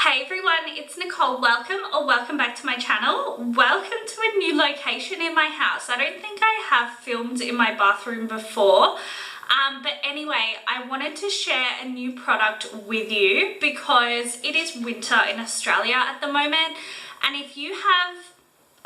Hey everyone, it's Nicole. Welcome back to my channel. Welcome to a new location in my house. I don't think I have filmed in my bathroom before. But anyway, I wanted to share a new product with you because it is winter in Australia at the moment. And if you have,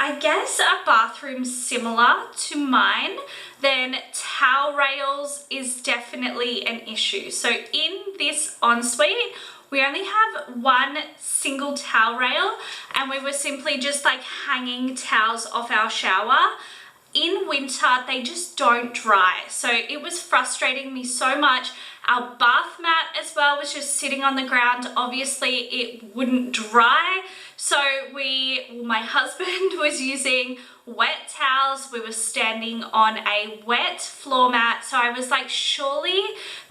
I guess, a bathroom similar to mine, then towel rails is definitely an issue. So in this ensuite, we only have one single towel rail and we were simply just like hanging towels off our shower. In winter, they just don't dry. So it was frustrating me so much. Our bath mat as well was just sitting on the ground. Obviously it wouldn't dry. So my husband was using wet towels. We were standing on a wet floor mat. So I was like, surely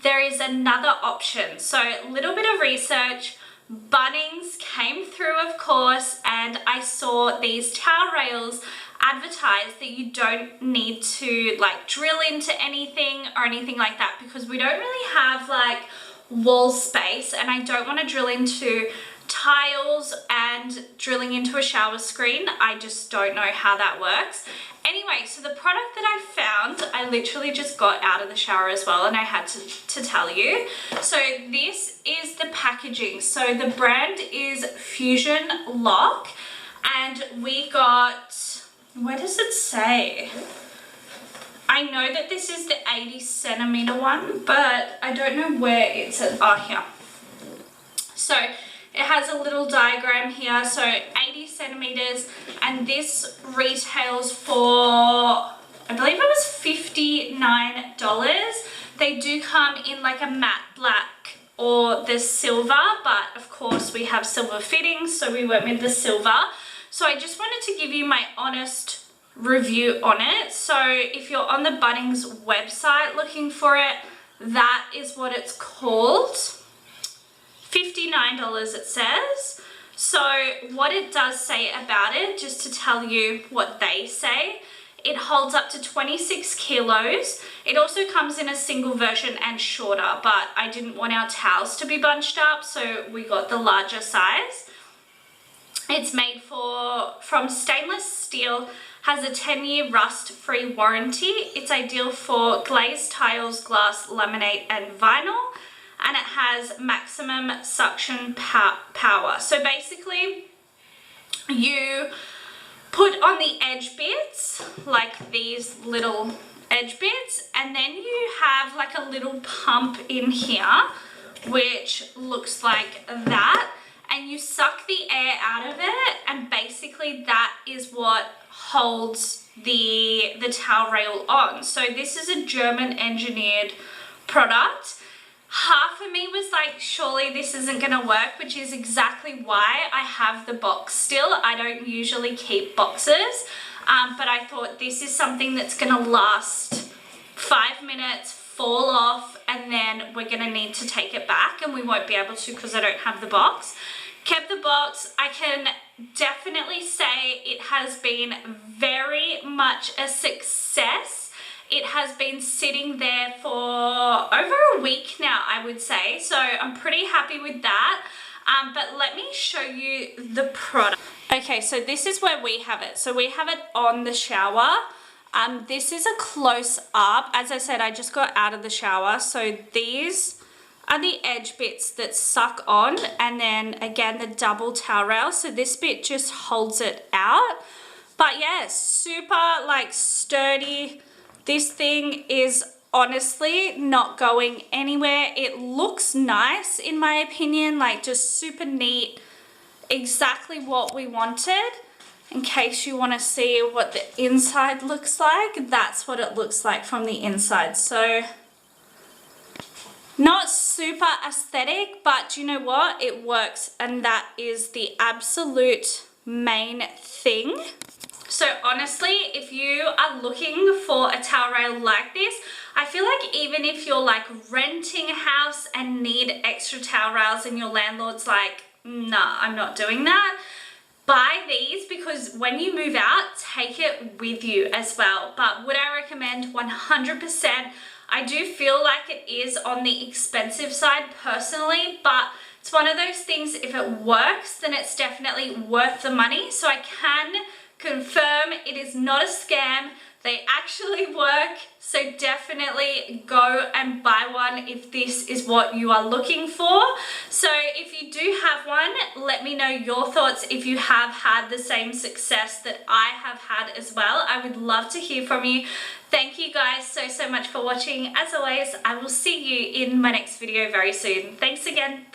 there is another option. So a little bit of research. Bunnings came through, of course, and I saw these towel rails advertised that you don't need to like drill into anything or anything like that, because we don't really have like wall space and I don't want to drill into tiles and drilling into a shower screen. I just don't know how that works. Anyway, so the product that I found, I literally just got out of the shower as well and I had to tell you. So this is the packaging. So the brand is Fusion-Loc and we got, where does it say? I know that this is the 80 centimeter one, but I don't know where it's at. Oh, here. So it has a little diagram here. So 80 centimeters, and this retails for, I believe it was $59. They do come in like a matte black or the silver, but of course we have silver fittings, so we went with the silver. So I just wanted to give you my honest review on it. So if you're on the Bunnings website looking for it, that is what it's called. $59 it says. So what it does say about it, just to tell you what they say, it holds up to 26 kilos. It also comes in a single version and shorter, but I didn't want our towels to be bunched up, so we got the larger size. It's made from stainless steel, has a 10-year rust-free warranty. It's ideal for glazed tiles, glass, laminate, and vinyl. And it has maximum suction power. So basically, you put on the edge bits, like these little edge bits, and then you have like a little pump in here, which looks like that. And you suck the air out of it, and basically that is what holds the towel rail on. So this is a German engineered product. Half of me was like, surely this isn't gonna work, which is exactly why I have the box still. I don't usually keep boxes, but I thought this is something that's gonna last 5 minutes, fall off, and then we're gonna need to take it back, and we won't be able to because I don't have the box. Kept the box. I can definitely say it has been very much a success. It has been sitting there for over a week now, I would say. So I'm pretty happy with that. But let me show you the product. Okay, so this is where we have it. So we have it on the shower. This is a close up. As I said, I just got out of the shower. So these are the edge bits that suck on, and then again the double towel rail. So this bit just holds it out. But yeah, super like sturdy. This thing is honestly not going anywhere. It looks nice in my opinion, like just super neat. Exactly what we wanted. In case you want to see what the inside looks like, that's what it looks like from the inside. So not super aesthetic, but you know what? It works, and that is the absolute main thing. So honestly, if you are looking for a towel rail like this, I feel like even if you're like renting a house and need extra towel rails and your landlord's like, nah, I'm not doing that, buy these, because when you move out, take it with you as well. But would I recommend? 100%. I do feel like it is on the expensive side personally, but It's one of those things, if it works, then it's definitely worth the money. So I can confirm it is not a scam. They actually work, so definitely go and buy one if this is what you are looking for. So if you do have one, let me know your thoughts if you have had the same success that I have had as well. I would love to hear from you. Thank you guys so much for watching. As always, I will see you in my next video very soon. Thanks again. Bye.